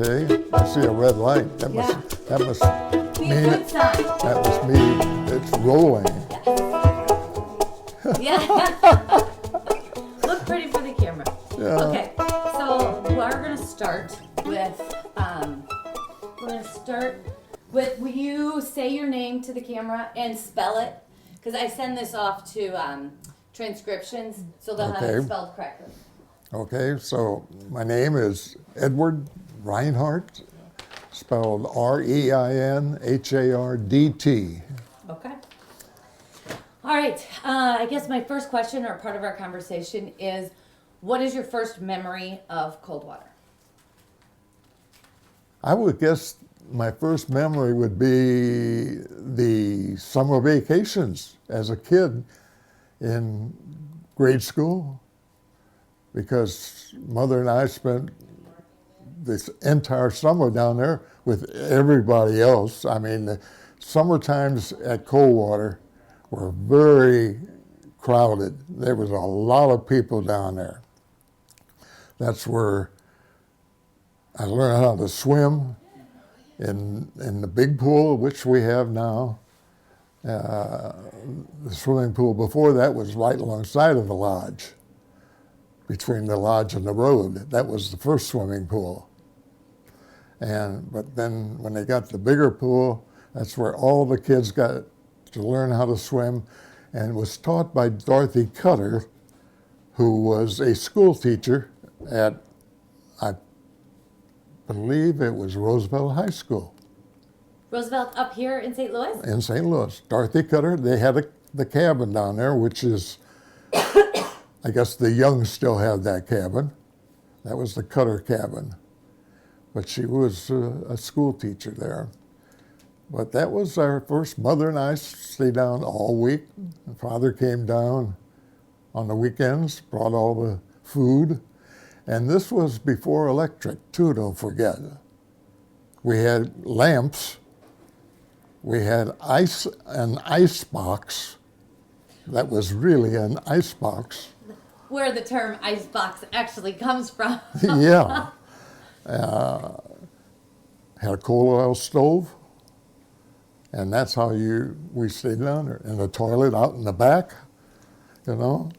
Okay, I see a red light. That Yeah. must Be mean a good sign. that must mean it's rolling. Yeah. Look pretty for the camera. Yeah. Okay, so we're gonna start with, will you say your name to the camera and spell it? Because I send this off to transcriptions, so they'll have it Okay. spelled correctly. Okay, so my name is Edward Reinhardt, spelled Reinhardt. Okay. All right. I guess my first question, or part of our conversation, is what is your first memory of Coldwater? I would guess my first memory would be the summer vacations as a kid in grade school, because Mother and I spent this entire summer down there with everybody else. I mean, the summer times at Coldwater were very crowded. There was a lot of people down there. That's where I learned how to swim in the big pool, which we have now. The swimming pool before that was right alongside of the lodge, between the lodge and the road. That was the first swimming pool. But then when they got the bigger pool, that's where all the kids got to learn how to swim, and it was taught by Dorothy Cutter, who was a school teacher at, I believe it was Roosevelt High School. Roosevelt up here in St. Louis? In St. Louis. Dorothy Cutter, they had the cabin down there, which is, I guess the Youngs still have that cabin. That was the Cutter cabin. But she was a school teacher there. But that was our first. Mother and I stayed down all week. Father came down on the weekends, brought all the food. And this was before electric, too, don't forget. We had lamps. We had an ice box. That was really an ice box. Where the term icebox actually comes from. Yeah. Had a coal oil stove. And that's how we stayed down there. And the toilet out in the back, you know.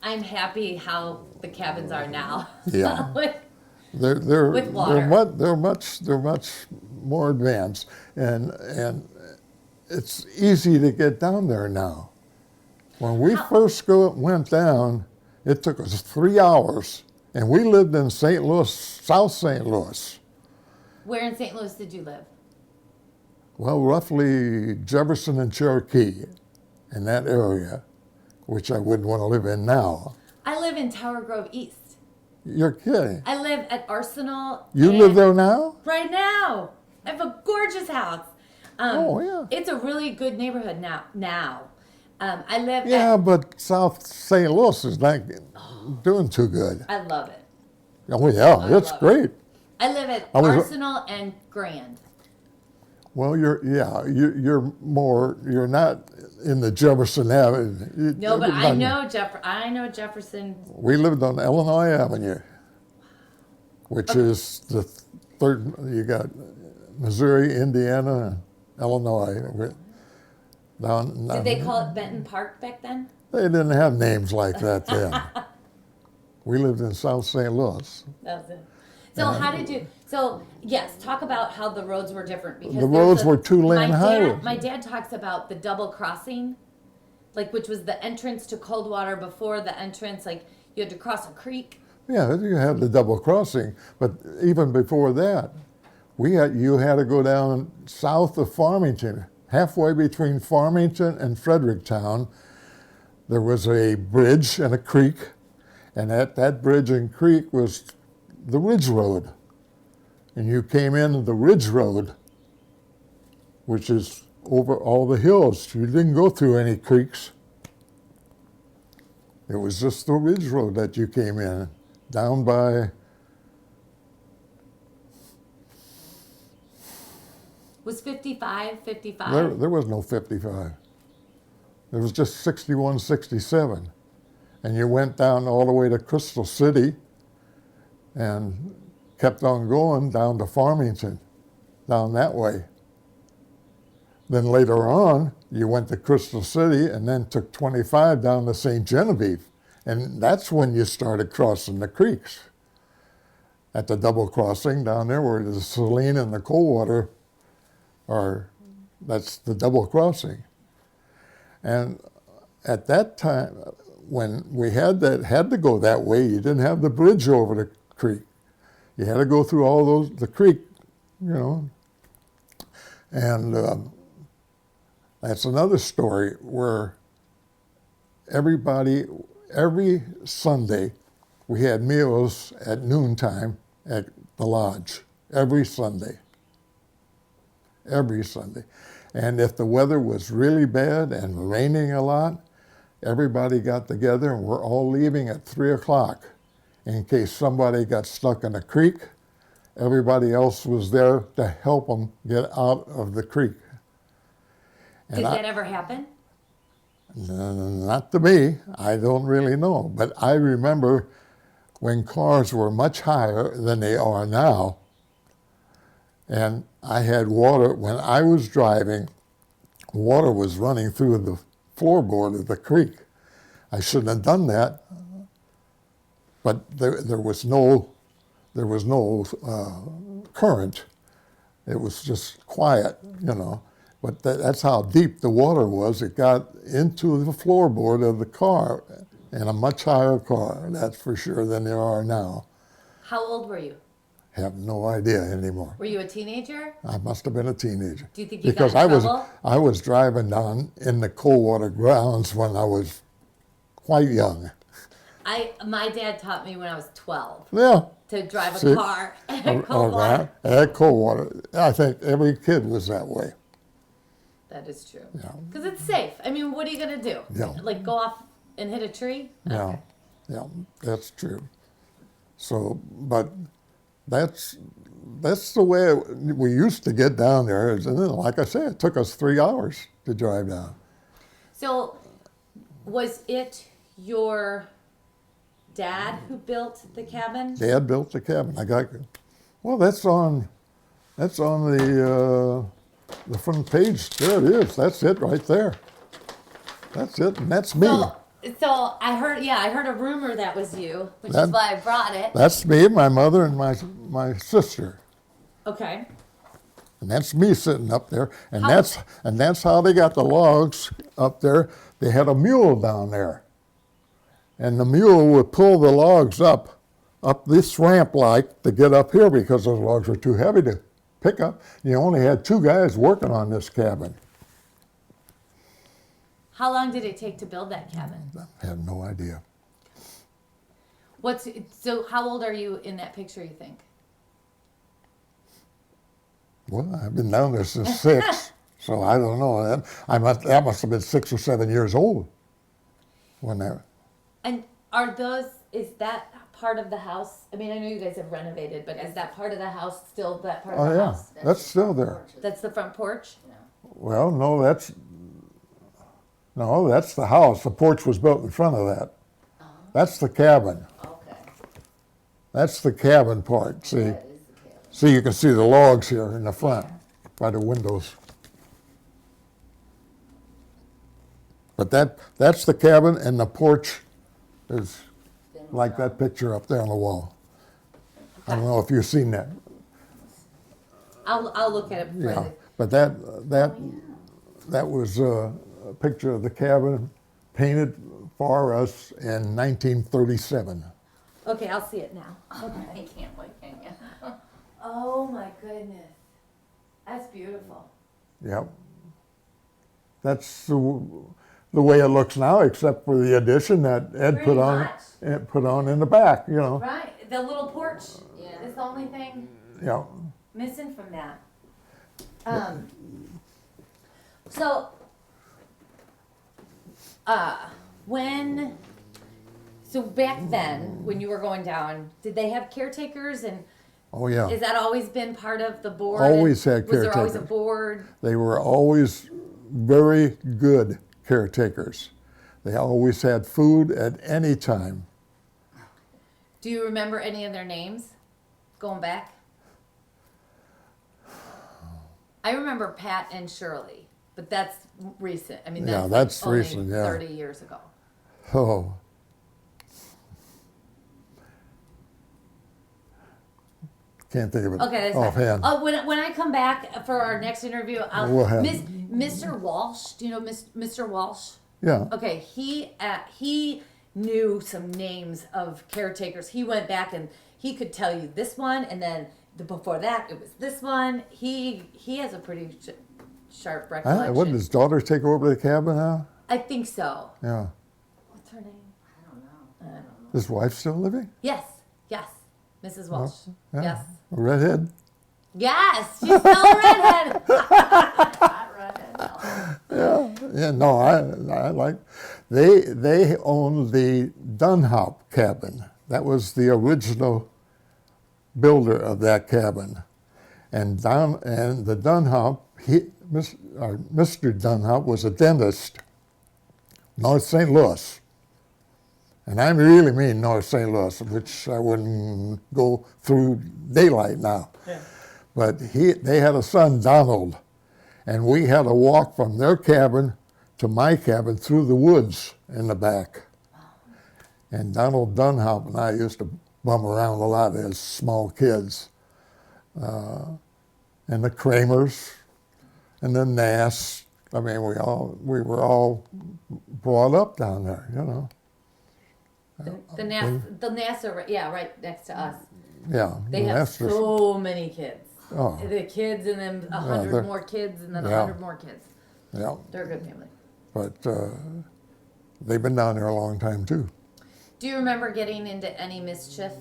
I'm happy how the cabins are now. Yeah. With They're water. they're much more advanced, and it's easy to get down there now. When we first went down, it took us 3 hours, and we lived in St. Louis, South St. Louis. Where in St. Louis did you live? Well, roughly Jefferson and Cherokee, in that area, which I wouldn't want to live in now. I live in Tower Grove East. You're kidding. I live at Arsenal. You live there now? Right now. I have a gorgeous house. Oh, yeah. It's a really good neighborhood now. I live Yeah, at... but South St. Louis is not doing too good. I love it. Oh, yeah, it's love it. great. I live at was- Arsenal and Grand. Well, you're not in the Jefferson Avenue. No, but I know Jefferson. We lived on Illinois Avenue, which is the third. You got Missouri, Indiana, and Illinois. Did they call it Benton Park back then? They didn't have names like that then. We lived in South St. Louis. That was it. So how did you? So yes, talk about how the roads were different, because The roads were two-lane highways. My dad talks about the double crossing, like, which was the entrance to Coldwater. Before the entrance, like, you had to cross a creek. Yeah, you had the double crossing, but even before that, you had to go down south of Farmington, halfway between Farmington and Fredericktown. There was a bridge and a creek, and at that bridge and creek was the Ridge Road. And you came in the Ridge Road, which is over all the hills. You didn't go through any creeks. It was just the Ridge Road that you came in, down by... Was 55? There was no 55. There was just 61, 67. And you went down all the way to Crystal City and kept on going down to Farmington, down that way. Then later on, you went to Crystal City and then took 25 down to St. Genevieve. And that's when you started crossing the creeks. At the double crossing down there where the Saline and the Coldwater are, that's the double crossing. And at that time, when we had to go that way, you didn't have the bridge over the creek. You had to go through all the creek, you know. And that's another story where every Sunday, we had meals at noontime at the lodge, every Sunday. Every Sunday. And if the weather was really bad and raining a lot, everybody got together and we're all leaving at 3 o'clock. In case somebody got stuck in a creek, everybody else was there to help them get out of the creek. Did that ever happen? Not to me. I don't really know. But I remember when cars were much higher than they are now, and I had water. When I was driving, water was running through the floorboard of the creek. I shouldn't have done that, but there was no current. It was just quiet, you know. But that's how deep the water was. It got into the floorboard of the car, in a much higher car, that's for sure, than there are now. How old were you? Have no idea anymore. Were you a teenager? I must have been a teenager. Do you think you because got in trouble? I was driving down in the Coldwater grounds when I was quite young. My dad taught me when I was 12 Yeah. to drive a car at Coldwater. At Coldwater. I think every kid was that way. That is true. Yeah. Because it's safe. I mean, what are you going to do? Yeah. Like go off and hit a tree? Yeah. Okay. Yeah, that's true. So, but that's the way we used to get down there. And then, like I said, it took us 3 hours to drive down. So, was it your dad who built the cabin? Dad built the cabin. Well, that's on the front page. There it is. That's it right there. That's it, and that's me. So I heard a rumor that was you, which is why I brought it. That's me, my mother, and my sister. Okay. And that's me sitting up there, and that's how they got the logs up there. They had a mule down there, and the mule would pull the logs up this ramp like to get up here because those logs were too heavy to pick up. You only had 2 guys working on this cabin. How long did it take to build that cabin? I have no idea. So how old are you in that picture, you think? Well, I've been down there since 6, so I don't know. That must have been 6 or 7 years old when that. And is that part of the house? I mean, I know you guys have renovated, but is that part of the house still that part of the house? That's still there. That's the front porch? Well, no, that's the house. The porch was built in front of that. That's the cabin. Okay. That's the cabin part, see? See, you can see the logs here in the front by the windows. But that's the cabin, and the porch is like that picture up there on the wall. I don't know if you've seen that. I'll look at it further. Yeah, but that was a picture of the cabin painted for us in 1937. Okay, I'll see it now. Okay. I can't wait, can you? Oh my goodness. That's beautiful. Yep. That's the way it looks now, except for the addition that Ed Pretty put on in the back, you know. Right. The little porch is the only thing Yeah. missing from that. So back then, when you were going down, did they have caretakers, and Oh yeah. has that always been part of the board? Always had Was there always a caretakers. board? They were always very good caretakers. They always had food at any time. Do you remember any of their names? going back? I remember Pat and Shirley, but that's recent. I mean, Yeah, that's, that's only recent, yeah. 30 years ago. Oh. Can't think of it Okay, that's fine. offhand. When I come back for our next interview, We'll have- Mr. Walsh. Do you know Mr. Walsh? Yeah. Okay, he knew some names of caretakers. He went back and he could tell you this one, and then before that it was this one. He has a pretty sharp recollection. What, did his daughter take over the cabin now? I think so. Yeah. What's her name? I don't know. His wife still living? Yes, Mrs. Walsh. Yeah. Yes, Redhead? yes, she's still a redhead. Not redhead, no. Yeah, no, I like, they owned the Dunhop cabin. That was the original builder of that cabin. And the Dunhop, Mr. Dunhop was a dentist, North St. Louis. And I really mean North St. Louis, which I wouldn't go through daylight now. Yeah. But they had a son, Donald, and we had to walk from their cabin to my cabin through the woods in the back. And Donald Dunhop and I used to bum around a lot as small kids. And the Kramers and the Nass. I mean, we were all brought up down there, you know. The NASA, yeah, right next to us. Yeah. They the have Nass was- so many kids. Oh. The kids and then they're- 100 more kids and then Yeah. 100 more kids. Yeah, They're a good family. but they've been down there a long time too. Do you remember getting into any mischief?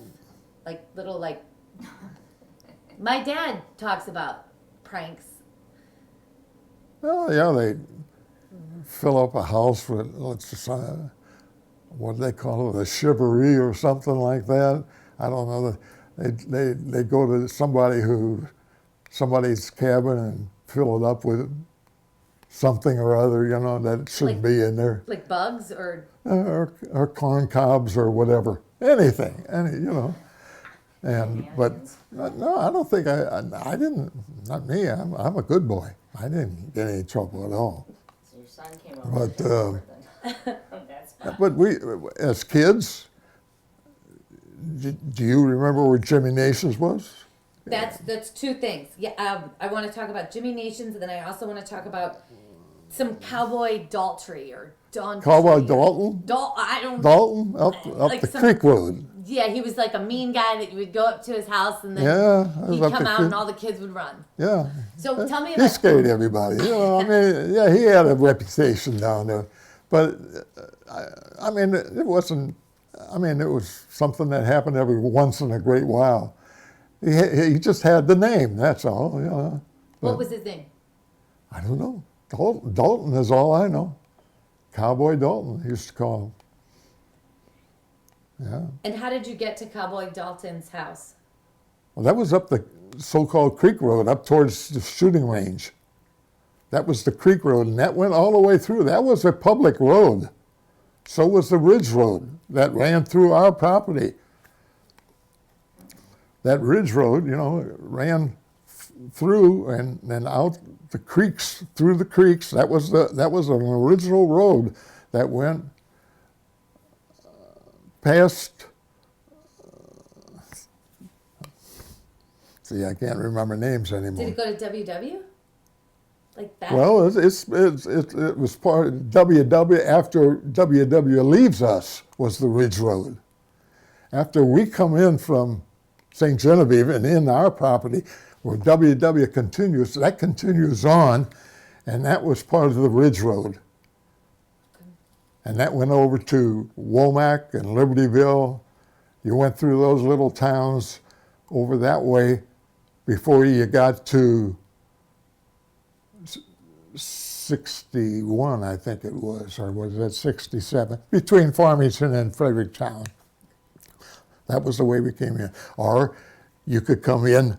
My dad talks about pranks. Well, yeah, they fill up a house with, what do they call it, a chivalry or something like that. I don't know. They go to somebody's cabin and fill it up with something or other, you know, that shouldn't be in there. Like bugs or Or corn cobs or whatever, anything, you know. But no, I don't think I didn't. Not me. I'm a good boy. I didn't get any trouble at all. So your son came over. But That's fine. but we, as kids, do you remember where Jimmy Nations was? that's two things. Yeah, I want to talk about Jimmy Nations, and then I also want to talk about some cowboy Daltrey or Don. Cowboy Dalton. I don't. Dalton up Like the some- creek road. Yeah, he was like a mean guy that you would go up to his house and then Yeah, I was he'd up come the out creek. and all the kids would run. Yeah. So tell me He about. scared everybody. You know, I mean, yeah, he had a reputation down there, but I mean, it wasn't. I mean, it was something that happened every once in a great while. He just had the name. That's all. You know. What was his name? I don't know. Dalton is all I know. Cowboy Dalton, he used to call him. Yeah. And how did you get to Cowboy Dalton's house? Well, that was up the so-called creek road, up towards the shooting range. That was the creek road, and that went all the way through. That was a public road. So was the Ridge Road that ran through our property. That Ridge Road, you know, ran through and then out the creeks, through the creeks. That was an original road that went past. See, I can't remember names anymore. Did it go to WW? Like that? Well, it was part of WW. After WW leaves us was the Ridge Road. After we come in from St. Genevieve and in our property, where WW continues, that continues on, and that was part of the Ridge Road. And that went over to Womack and Libertyville. You went through those little towns over that way before you got to 61, I think it was, or was it 67? Between Farmington and Fredericktown. That was the way we came in. Or you could come in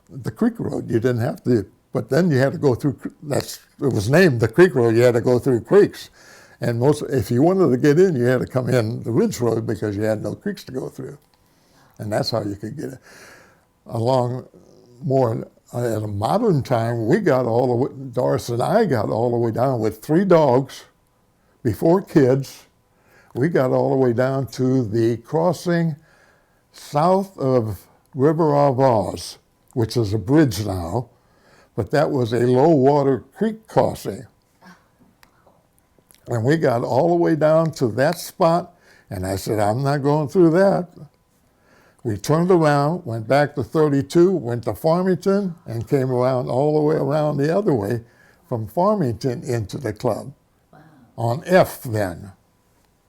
the Creek Road. You didn't have to, but then you had to go through, it was named the Creek Road. You had to go through creeks. And if you wanted to get in, you had to come in the Ridge Road because you had no creeks to go through. And that's how you could get in. along more at a modern time, we got all the way, Doris and I got all the way down with 3 dogs before kids. We got all the way down to the crossing south of River of Oz, which is a bridge now, but that was a low water creek crossing. And we got all the way down to that spot, and I said, I'm not going through that. We turned around, went back to 32, went to Farmington, and came around all the way around the other way from Farmington into the club. Wow. On F then,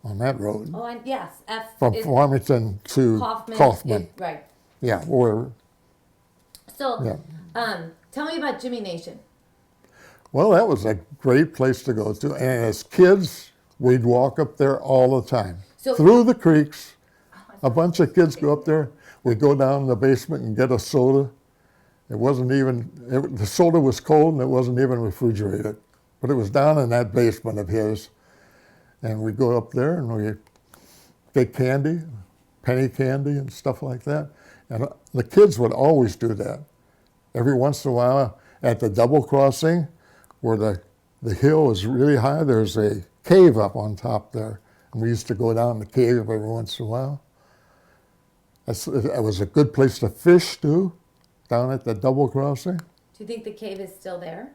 on that road. Oh, and yes, F From is Farmington to Kaufman. right. Yeah, we're, So, yeah. tell me about Jimmy Nation. Well, that was a great place to go to. And as kids, we'd walk up there all the time. So- Through the creeks. A bunch of kids go up there. We'd go down in the basement and get a soda. It wasn't even, the soda was cold and it wasn't even refrigerated. But it was down in that basement of his. And we'd go up there and we'd get candy, penny candy and stuff like that. And the kids would always do that. Every once in a while, at the double crossing, where the hill is really high, there's a cave up on top there. And we used to go down the cave every once in a while. It was a good place to fish, too, down at the double crossing. Do you think the cave is still there?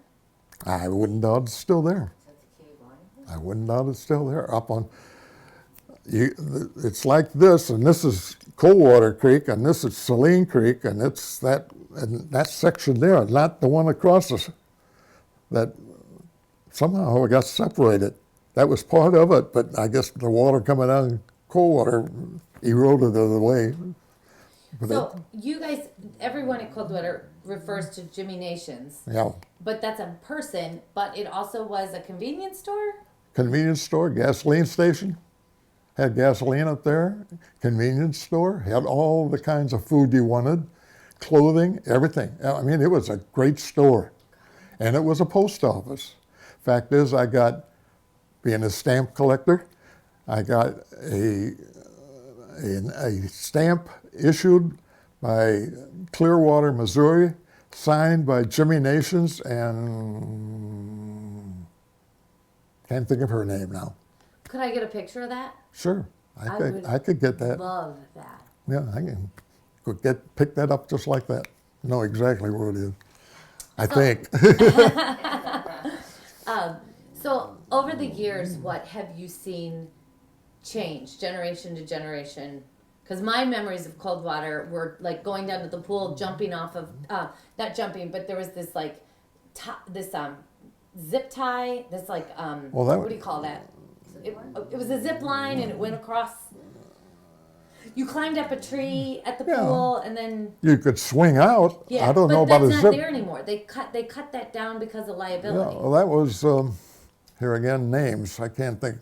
I wouldn't doubt it's still there. Is that the cave line? I wouldn't doubt it's still there. Up on, it's like this, and this is Coldwater Creek, and this is Saline Creek, and it's that section there, not the one across us. That somehow it got separated. That was part of it, but I guess the water coming down Coldwater eroded it away. But So, you guys, everyone at Coldwater refers to Jimmy Nations, yeah, but that's a person, but it also was a convenience store? convenience store, gasoline station, had gasoline up there, convenience store, had all the kinds of food you wanted, clothing, everything. I mean, it was a great store. And it was a post office. Fact is, being a stamp collector, I got a stamp issued by Clearwater, Missouri, signed by Jimmy Nations and can't think of her name now. Could I get a picture of that? Sure, I could get that. Love that. Yeah, I can pick that up just like that. Know exactly where it is. I think. So, over the years, what have you seen change generation to generation? Because my memories of Coldwater were like going down to the pool, jumping off of, not jumping, but there was this like, zip tie, this like, Well, that what do you call that? It was a zip line and it went across. You climbed up a tree at the Yeah. pool and then, You could swing out. yeah, I don't but know about a that's zip. not there anymore. They cut that down because of Yeah, liability. well, that was, here again, names. I can't think.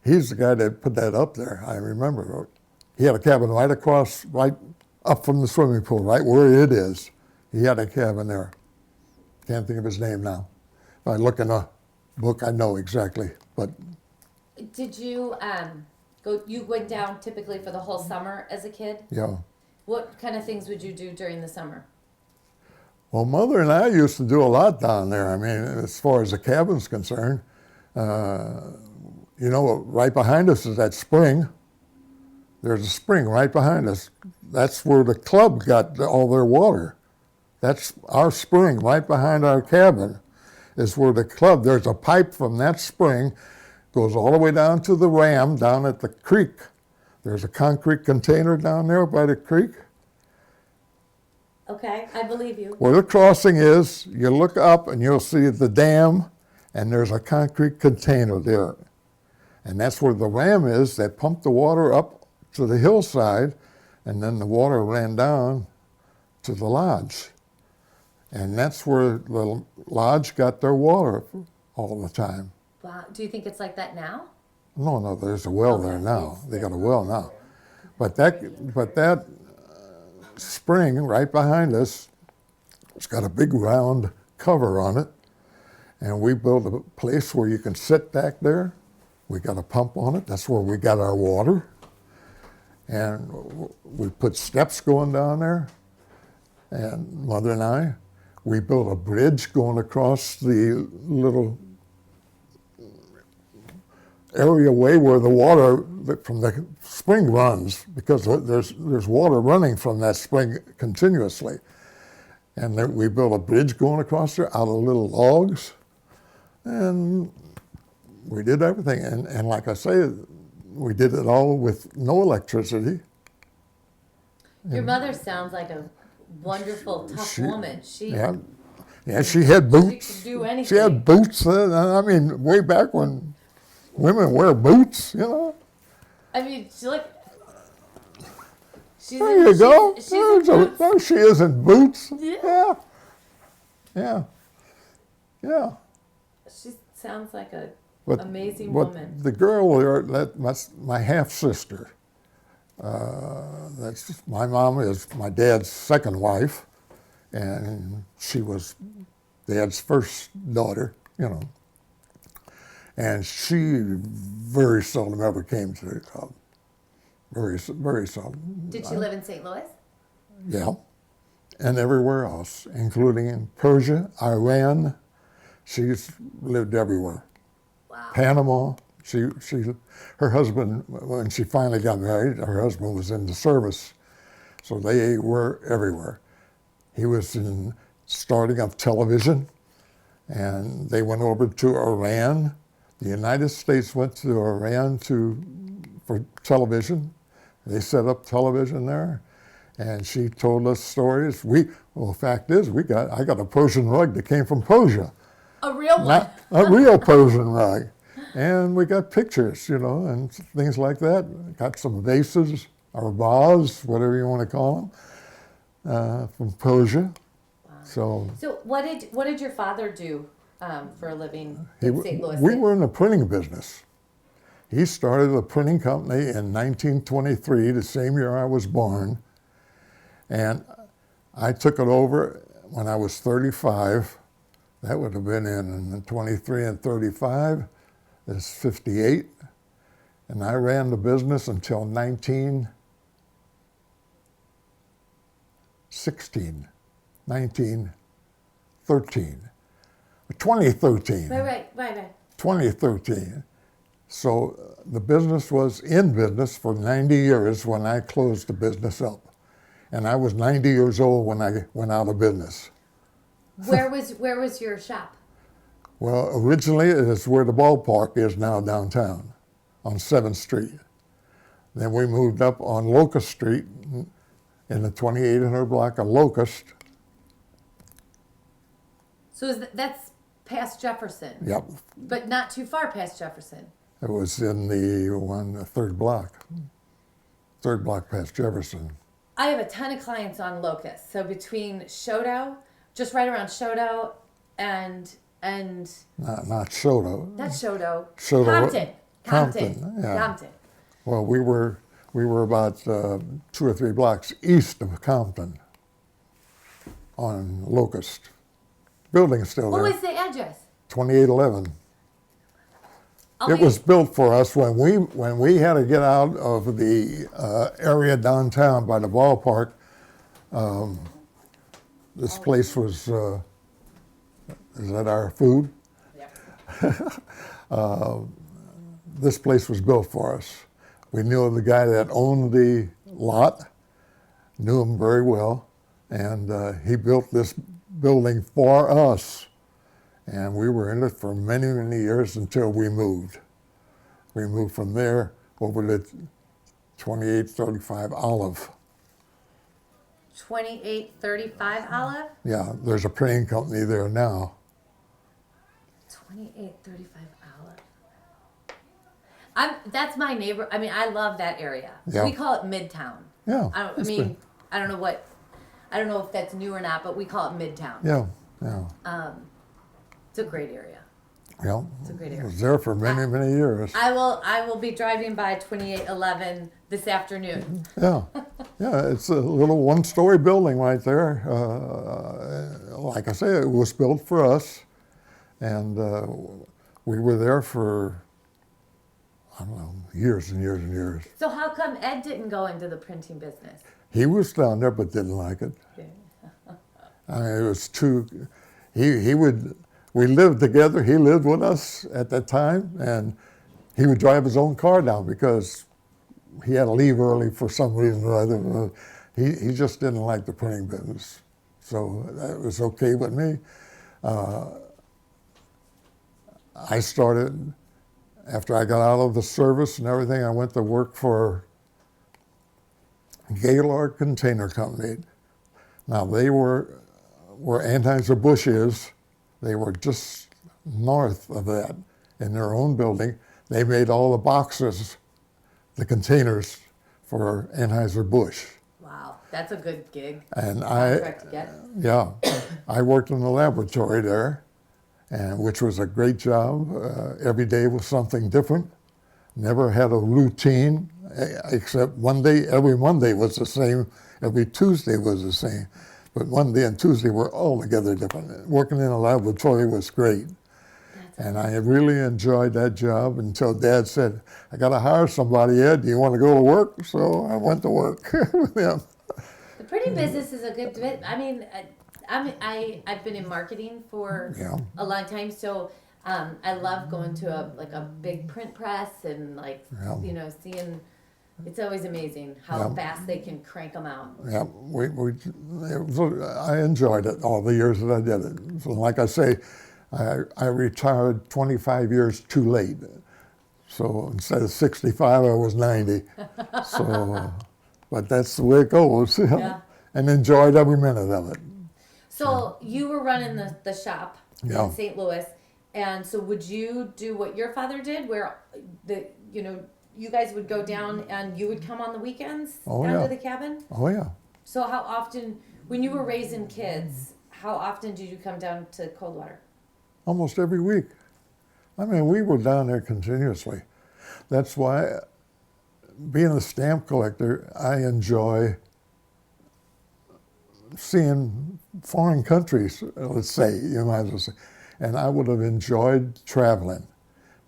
He's the guy that put that up there. I remember. He had a cabin right across, right up from the swimming pool, right where it is. He had a cabin there. Can't think of his name now. If I look in a book, I know exactly. But Did you you went down typically for the whole summer as a kid? yeah. What kind of things would you do during the summer? Well, Mother and I used to do a lot down there. I mean, as far as the cabin's concerned, you know, right behind us is that spring. There's a spring right behind us. That's where the club got all their water. That's our spring right behind our cabin is where the club, there's a pipe from that spring, goes all the way down to the ram down at the creek. There's a concrete container down there by the creek. Okay, I believe you. Where the crossing is, you look up and you'll see the dam, and there's a concrete container there. And that's where the ram is that pumped the water up to the hillside, and then the water ran down to the lodge. And that's where the lodge got their water all the time. Wow. Do you think it's like that now? No, there's a well there now. They got a well now. But that spring right behind us, it's got a big round cover on it. And we built a place where you can sit back there. We got a pump on it. That's where we got our water. And we put steps going down there, and Mother and I, we built a bridge going across the little areaway where the water from the spring runs, because there's water running from that spring continuously. And then we built a bridge going across there out of little logs, and we did everything. And like I say, we did it all with no electricity. Your mother sounds like a wonderful, tough woman. Yeah, she had boots. She could do anything. She had boots. I mean, way back when women wear boots, you know. I mean, she's There you go. She's in boots. There she is in boots. Yeah. Yeah. Yeah. She sounds like a But, amazing but woman. the girl there, that's my half sister. That's my mom is my dad's second wife, and she was Dad's first daughter, you know. And she very seldom ever came to the club. Very seldom. Did she live in St. Louis? Yeah, and everywhere else, including in Persia, Iran. She's lived everywhere. Wow. Panama. Her husband, when she finally got married, her husband was in the service, so they were everywhere. He was in starting up television, and they went over to Iran. The United States went to Iran for television. They set up television there, and she told us stories. The fact is, I got a Persian rug that came from Persia. A real one. Not a real Persian rug. And we got pictures, you know, and things like that. Got some vases or vase, whatever you want to call them, from Persia. Wow. So what did your father do for a living in St. Louis? we were in the printing business. He started a printing company in 1923, the same year I was born. And I took it over when I was 35. That would have been in 23 and 35. It's 58. And I ran the business until 2013. Right. 2013. So the business was in business for 90 years when I closed the business up. And I was 90 years old when I went out of business. Where was your shop? Well, originally it is where the ballpark is now downtown, on 7th Street. Then we moved up on Locust Street in the 2800 block of Locust. So that's past Jefferson. Yep, But not too far past Jefferson. it was in the third block past Jefferson. I have a ton of clients on Locust. So between Shodo, just right around Shodo, and Not Soto. not Shodo, Shodo. Compton. Yeah. Compton. Well, we were about 2 or 3 blocks east of Compton on Locust. Building's still What there. was the address? 2811. It was built for us when we had to get out of the area downtown by the ballpark. This place was. Is that our food? Yep. This place was built for us. We knew the guy that owned the lot, knew him very well, and he built this building for us. And we were in it for many, many years until we moved. We moved from there over to 2835 Olive. 2835 Olive? Yeah, there's a printing company there now. 2835 Olive. That's my neighbor. I mean, I love that area. Yeah. We call it Midtown. Yeah. I don't know if that's new or not, but we call it Midtown. Yeah. It's a great area. Yeah. It's a great I area. was there for many, many years. I will be driving by 2811 this afternoon. Yeah, it's a little one-story building right there. Like I say, it was built for us, and we were there for, don't know, years and years and years. So how come Ed didn't go into the printing business? He was down there but didn't like it. I mean, it was too, he would, we lived together, he lived with us at that time, and he would drive his own car down because he had to leave early for some reason or other. He just didn't like the printing business. So that was okay with me. I started, after I got out of the service and everything, I went to work for Gaylord Container Company. Now they were where Anheuser-Busch is. They were just north of that in their own building. They made all the boxes, the containers for Anheuser-Busch. Wow, that's a good gig. And Contract to get. yeah, I worked in the laboratory there, and which was a great job. Every day was something different. Never had a routine, except every Monday was the same. Every Tuesday was the same. But Monday and Tuesday were altogether different. Working in a laboratory was great. And I really enjoyed that job until Dad said, I got to hire somebody, Ed. Do you want to go to work? So I went to work with him. The printing business is a good bit. I mean, I've been in marketing for Yeah. a long time, so I love going to a big print press and Yeah. seeing. It's always amazing how Yeah. fast they can crank them out. Yeah, I enjoyed it all the years that I did it. So like I say, I retired 25 years too late. So instead of 65, I was 90. So, but that's the way it goes. Yeah. And enjoyed every minute of it. So you were running the shop Yeah. in St. Louis, and so would you do what your father did, where you guys would go down and you would come on the weekends Oh, down yeah. to the cabin? Oh yeah, So how often, when you were raising kids, how often did you come down to Coldwater? almost every week. I mean, we were down there continuously. That's why, being a stamp collector, I enjoy seeing foreign countries, let's say, you might as well say. And I would have enjoyed traveling.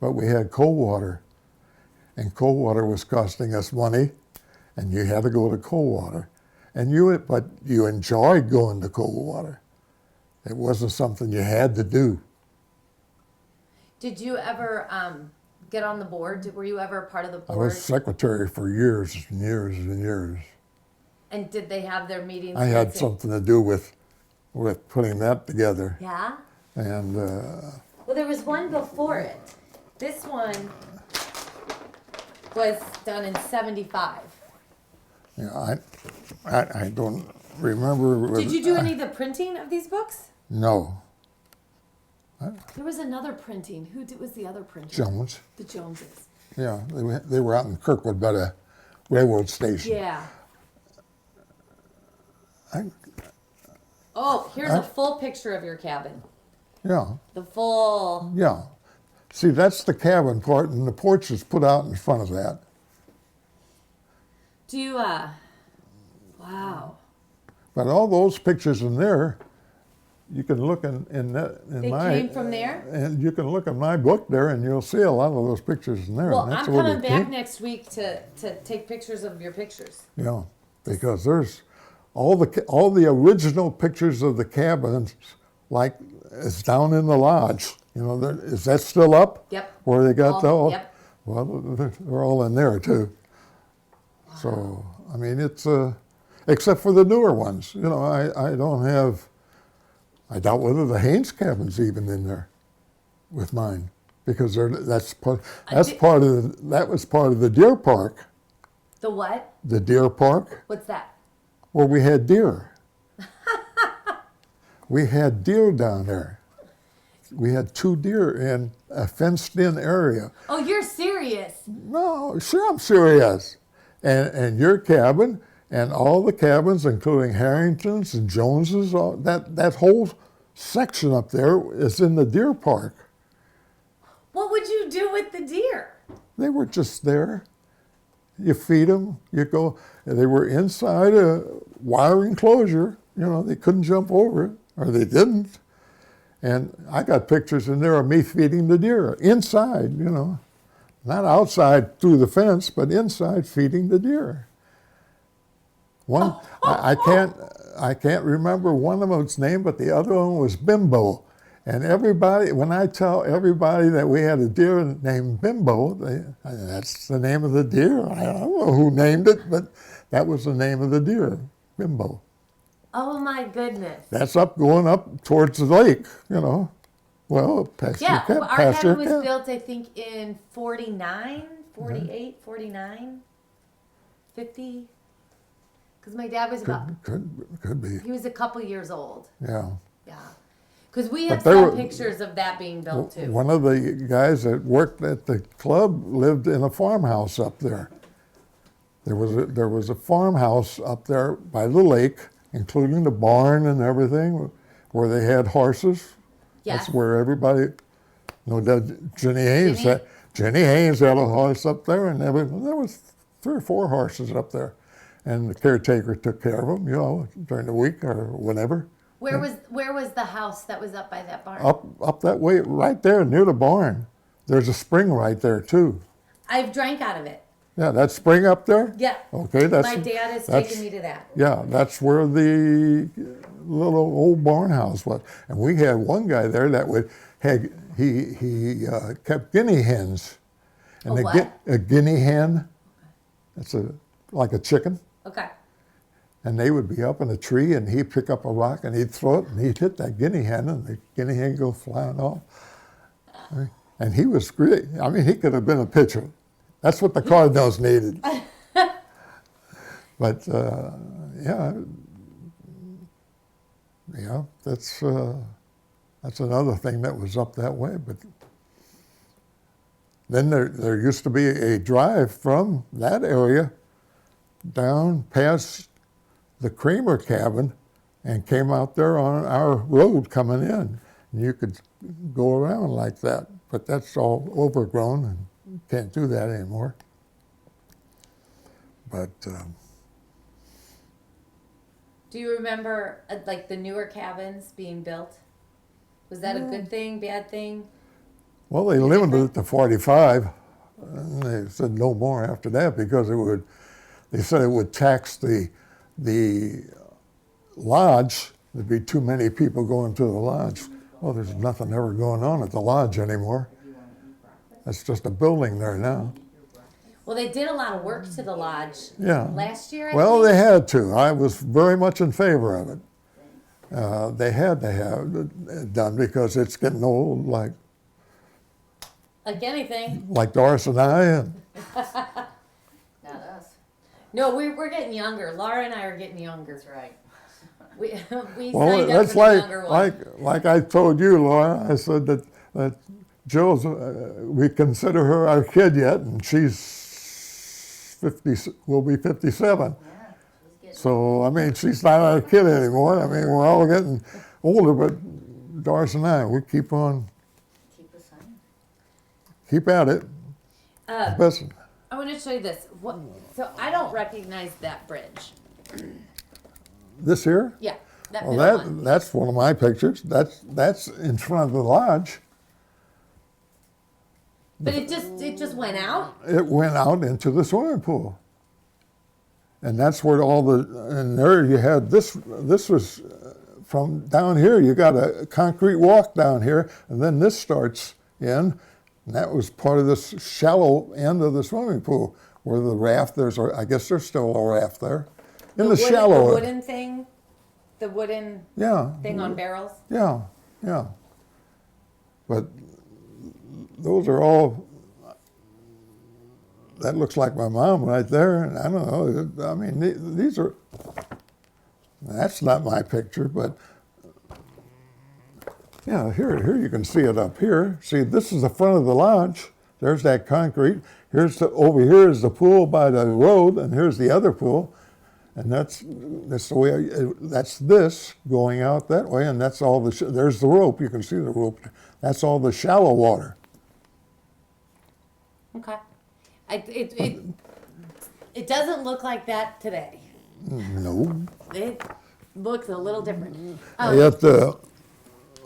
But we had Coldwater, and Coldwater was costing us money, and you had to go to Coldwater. But you enjoyed going to Coldwater. It wasn't something you had to do. Did you ever get on the board? Were you ever part of the I board? was secretary for years and years and years. And did they have their meetings? I had once a- something to do with putting that together. Yeah? And Well, there was one before it. This one was done in 75. you know, I don't remember. Did you do any of the printing of these books? No, There was another printing. Was the other printer? Jones. The Joneses. Yeah, they were out in Kirkwood by the railroad station. Yeah. I- Oh, here's a full picture of your cabin. yeah, The full. yeah. See, that's the cabin part, and the porch is put out in front of that. Do you, wow. But all those pictures in there, you can look in They my. came from there? And you can look in my book there, and you'll see a lot of those pictures in there. Well, and that's I'm where coming they back came- next week to take pictures of your pictures. Yeah, because there's all the original pictures of the cabins, like it's down in the lodge. You know, is that still up? Yep. Where they got All- all? yep. Well, they're all in there too. So I mean, it's except for the newer ones. You know, I don't have. I doubt whether the Haynes cabin's even in there with mine, because that was part of the deer park. The what? The deer park. What's that? Well, we had deer. We had deer down there. We had 2 deer in a fenced-in area. Oh, you're serious. No, sure, I'm serious. And your cabin and all the cabins, including Harrington's and Jones's, that whole section up there is in the deer park. What would you do with the deer? They were just there. You feed them, you go. They were inside a wire enclosure. You know, they couldn't jump over it, or they didn't. And I got pictures in there of me feeding the deer inside, you know. not outside through the fence, but inside feeding the deer. One, I can't remember one of them's name, but the other one was Bimbo. And everybody, when I tell everybody that we had a deer named Bimbo, that's the name of the deer. I don't know who named it, but that was the name of the deer, Bimbo. Oh my goodness. That's going up towards the lake, you know. Well, past your Yeah, camp, our past your cabin was camp. built, I think, in 49, 48, 49, 50. Because my dad was about, Could be, he was a couple years old. yeah. Yeah. Because we have But there some were- pictures of that being built too. One of the guys that worked at the club lived in a farmhouse up there. There was a farmhouse up there by the lake, including the barn and everything, where they had horses. Yes. That's where everybody, that Jenny Haynes. Jenny? Jenny Haynes had a horse up there, and there was 3 or 4 horses up there, and the caretaker took care of them, you know, during the week or whenever. Where was the house that was up by that barn? Up that way, right there near the barn. There's a spring right there too. I've drank out of it. Yeah, that spring up there. Yeah. Okay, that's My dad has that's- taken me to that. Yeah, that's where the little old barn house was. And we had one guy there that he kept guinea hens. And A what? a guinea hen. That's like a chicken. Okay. And they would be up in a tree, and he'd pick up a rock and he'd throw it, and he'd hit that guinea hen, and the guinea hen go flying off. And he was great. I mean, he could have been a pitcher. That's what the Cardinals needed. But yeah, that's another thing that was up that way. But then there used to be a drive from that area down past the Kramer cabin and came out there on our road coming in. And you could go around like that, but that's all overgrown and you can't do that anymore. But Do you remember like the newer cabins being built? Was that a good thing, bad thing? well, they limited it to 45. And they said no more after that because they said it would tax the lodge. There'd be too many people going to the lodge. Well, there's nothing ever going on at the lodge anymore. That's just a building there now. Well, they did a lot of work to the lodge Yeah. last year, I Well, think. they had to. I was very much in favor of it. They had to have it done because it's getting old, like Like anything. Doris and I. And Not us. No, we're getting younger. Laura and I are getting younger. That's right. We well, signed up that's for the younger one. like I told you, Laura. I said that Jill's. We consider her our kid yet, and she's 50. Will be 57. Yeah, she's getting. So I mean, she's not our kid anymore. I mean, we're all getting older, but Doris and I, we keep on, Keep us on. keep at it. Listen, I want to show you this. So I don't recognize that bridge. this here. Yeah, that Well, middle one. that's one of my pictures. That's in front of the lodge. But it just went out. It went out into the swimming pool. And that's where and there you had this was from down here, you got a concrete walk down here, and then this starts in, and that was part of this shallow end of the swimming pool where the raft, I guess there's still a raft there. In the shallow. The wooden thing, the wooden Yeah. thing on barrels. Yeah, yeah. But those are all, that looks like my mom right there. And I don't know, I mean, these are, that's not my picture, but yeah, here you can see it up here. See, this is the front of the lodge. There's that concrete. Over here is the pool by the road, and here's the other pool. And that's the way, that's this going out that way, and that's all there's the rope, you can see the rope. That's all the shallow water. Okay. It doesn't look like that today. No. It looks a little different. Yet,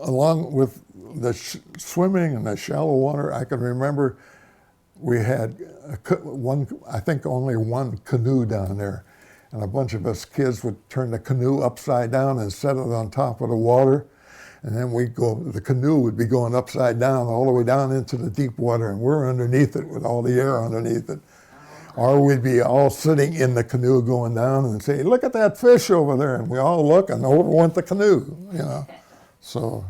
along with the swimming and the shallow water, I can remember we had I think only one canoe down there. And a bunch of us kids would turn the canoe upside down and set it on top of the water. And then the canoe would be going upside down all the way down into the deep water, and we're underneath it with all the air underneath it. Or we'd be all sitting in the canoe going down and say, look at that fish over there. And we all look, and over went the canoe, you know. So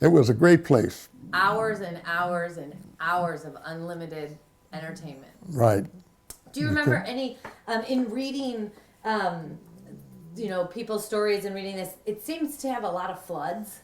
it was a great place. Hours and hours and hours of unlimited entertainment. Right. Do you remember any, in reading, you know, people's stories and reading this, it seems to have a lot of floods.